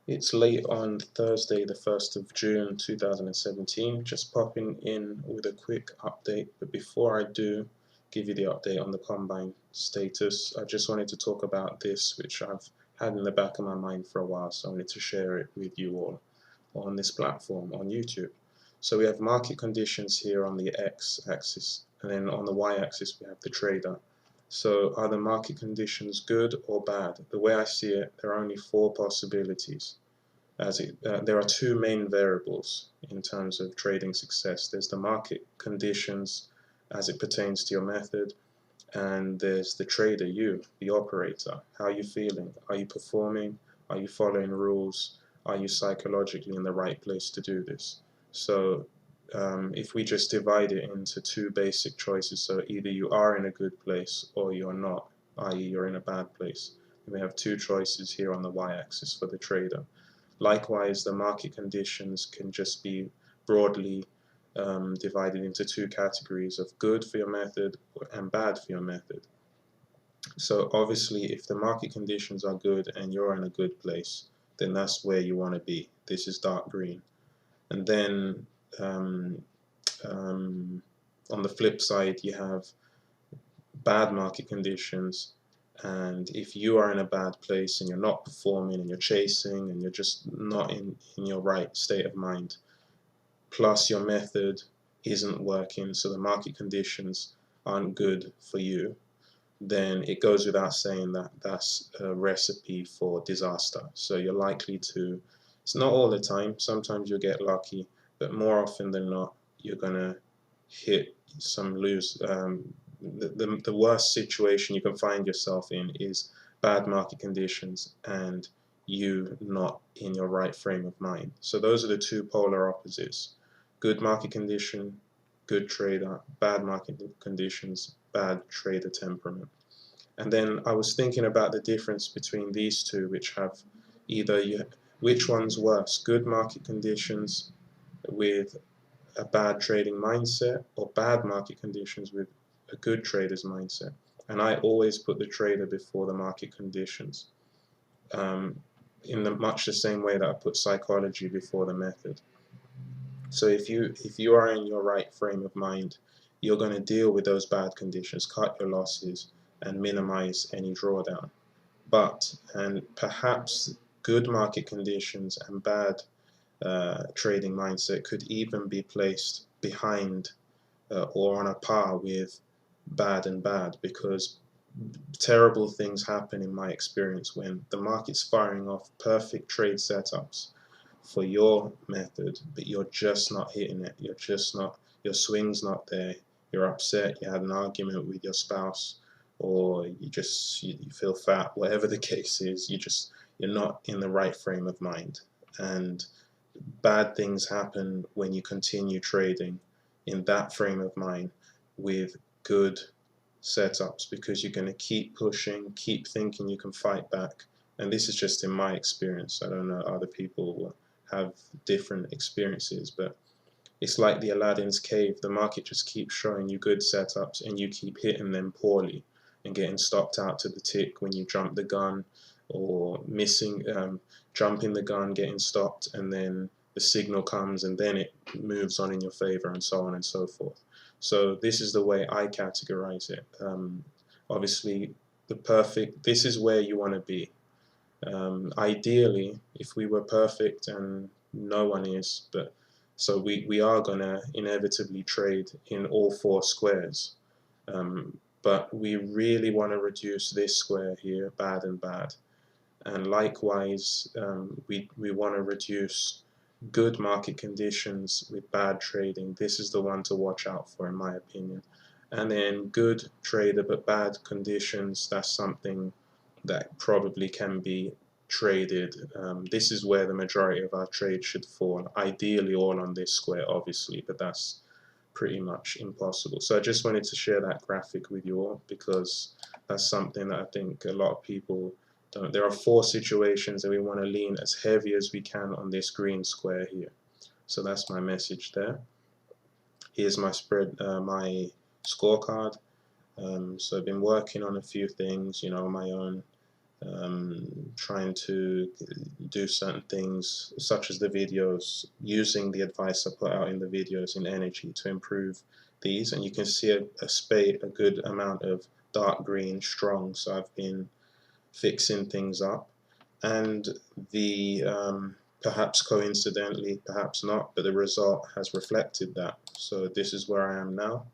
It's late on Thursday, the 1st of June 2017. Just popping in with a quick update. But before I do give you the update on the combine status, I just wanted to talk about this, which I've had in the back of my mind for a while. So I wanted to share it with you all on this platform on YouTube. So we have market conditions here on the x-axis, and then on the y-axis we have the trader. So are the market conditions good or bad? The way I see it, there are only four possibilities. There are two main variables in terms of trading success. There's the market conditions as it pertains to your method, and there's the trader, you, the operator. How are you feeling? Are you performing? Are you following rules? Are you psychologically in the right place to do this? So if we just divide it into two basic choices, so either you are in a good place or you're not, i.e. you're in a bad place. We have two choices here on the y-axis for the trader. Likewise, the market conditions can just be broadly divided into two categories of good for your method and bad for your method. So obviously, if the market conditions are good and you're in a good place, then that's where you want to be. This is dark green. And then on the flip side, you have bad market conditions, and if you are in a bad place and you're not performing and you're chasing and you're just not in your right state of mind, plus your method isn't working, so the market conditions aren't good for you, then it goes without saying that that's a recipe for disaster. So you're likely to, it's not all the time, sometimes you'll get lucky, but more often than not, you're gonna hit some the worst situation you can find yourself in is bad market conditions and you not in your right frame of mind. So those are the two polar opposites. Good market condition, good trader. Bad market conditions, bad trader temperament. And then I was thinking about the difference between these two, which have which one's worse, good market conditions with a bad trading mindset or bad market conditions with a good trader's mindset. And I always put the trader before the market conditions, in much the same way that I put psychology before the method. So if you are in your right frame of mind, you're going to deal with those bad conditions, cut your losses, and minimize any drawdown. But, and perhaps good market conditions and bad trading mindset could even be placed behind or on a par with bad and bad, because terrible things happen in my experience when the market's firing off perfect trade setups for your method, but you're just not hitting it. You're just not, your swing's not there. You're upset, you had an argument with your spouse, or you feel fat, whatever the case is, you're not in the right frame of mind. And bad things happen when you continue trading in that frame of mind with good setups, because you're going to keep pushing, keep thinking you can fight back. And this is just in my experience. I don't know, other people will have different experiences, but it's like the Aladdin's cave. The market just keeps showing you good setups and you keep hitting them poorly and getting stopped out to the tick when you jump the gun, or jumping the gun, getting stopped, and then the signal comes and then it moves on in your favor, and so on and so forth. So this is the way I categorize it. Obviously, this is where you want to be. Ideally, if we were perfect, and no one is, but so we are going to inevitably trade in all four squares. But we really want to reduce this square here, bad and bad. And likewise, we want to reduce good market conditions with bad trading. This is the one to watch out for, in my opinion. And then good trader but bad conditions, that's something that probably can be traded. This is where the majority of our trades should fall, ideally all on this square, obviously, but that's pretty much impossible. So I just wanted to share that graphic with you all, because that's something that I think a lot of people don't. There are four situations that we want to lean as heavy as we can on this green square here. So that's my message there. Here's my my scorecard. So I've been working on a few things, on my own. trying to do certain things, such as the videos, using the advice I put out in the videos in energy to improve these. And you can see a good amount of dark green strong, so I've been fixing things up. And the perhaps coincidentally, perhaps not, but the result has reflected that. So this is where I am now.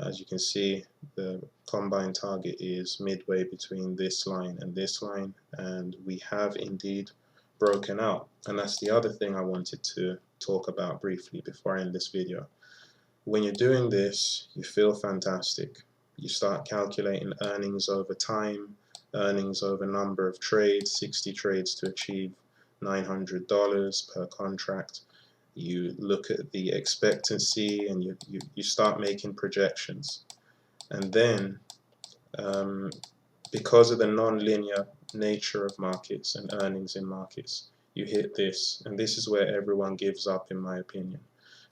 As you can see, the combined target is midway between this line and this line, and we have indeed broken out. And that's the other thing I wanted to talk about briefly before I end this video. When you're doing this, you feel fantastic. You start calculating earnings over time, earnings over number of trades, 60 trades to achieve $900 per contract. You look at the expectancy and you start making projections. And then, because of the non-linear nature of markets and earnings in markets, you hit this, and this is where everyone gives up, in my opinion.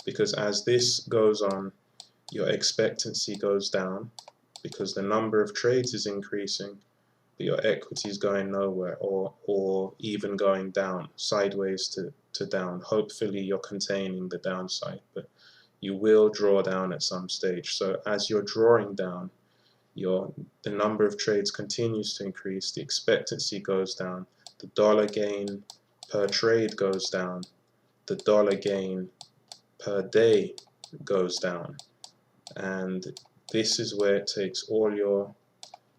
Because as this goes on, your expectancy goes down because the number of trades is increasing, but your equity is going nowhere, or even going down, sideways to down. Hopefully you're containing the downside, but you will draw down at some stage. So as you're drawing down, the number of trades continues to increase, the expectancy goes down, the dollar gain per trade goes down, the dollar gain per day goes down. And this is where it takes all your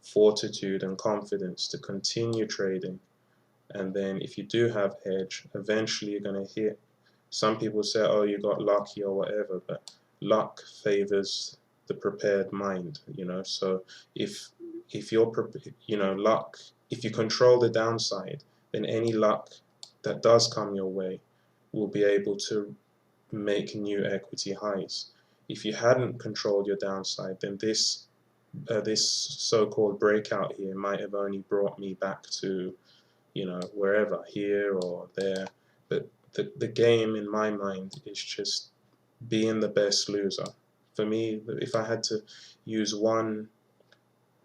fortitude and confidence to continue trading. And then if you do have hedge, eventually you're going to hit. Some people say, oh, you got lucky or whatever, but luck favors the prepared mind, you know. So if you're luck, if you control the downside, then any luck that does come your way will be able to make new equity highs. If you hadn't controlled your downside, then this so-called breakout here might have only brought me back to, wherever, here or there. But the game in my mind is just being the best loser. For me, if I had to use one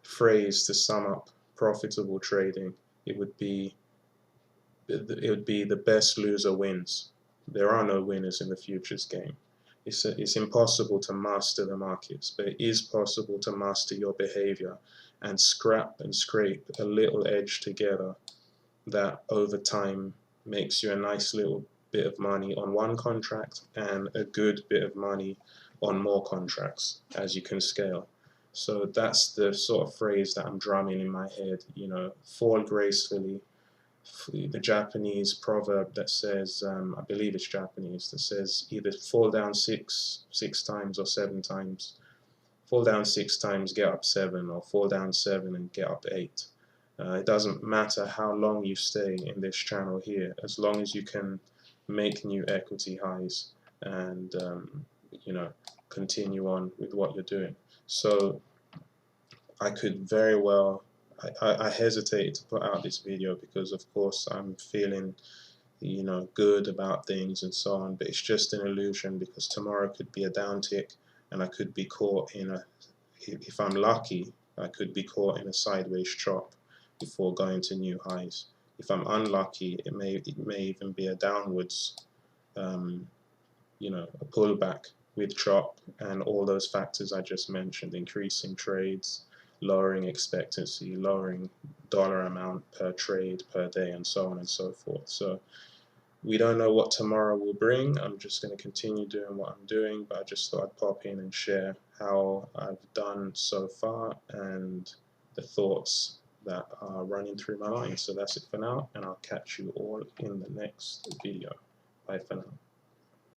phrase to sum up profitable trading, it would be the best loser wins. There are no winners in the futures game. It's impossible to master the markets, but it is possible to master your behavior and scrap and scrape a little edge together that over time makes you a nice little bit of money on one contract and a good bit of money on more contracts as you can scale. So that's the sort of phrase that I'm drumming in my head, fall gracefully. The Japanese proverb that says, I believe it's Japanese, that says either fall down six times or 7 times. Fall down 6 times, get up 7, or fall down 7 and get up 8. It doesn't matter how long you stay in this channel here, as long as you can make new equity highs and continue on with what you're doing. So I could very well, I hesitated to put out this video because of course I'm feeling good about things and so on, but it's just an illusion because tomorrow could be a downtick and I could be caught in if I'm lucky, I could be caught in a sideways chop before going to new highs. If I'm unlucky, it may even be a downwards, a pullback with chop and all those factors I just mentioned, increasing trades, lowering expectancy, lowering dollar amount per trade per day, and so on and so forth. So we don't know what tomorrow will bring. I'm just going to continue doing what I'm doing, but I just thought I'd pop in and share how I've done so far and the thoughts that are running through my mind. So that's it for now, and I'll catch you all in the next video. Bye for now.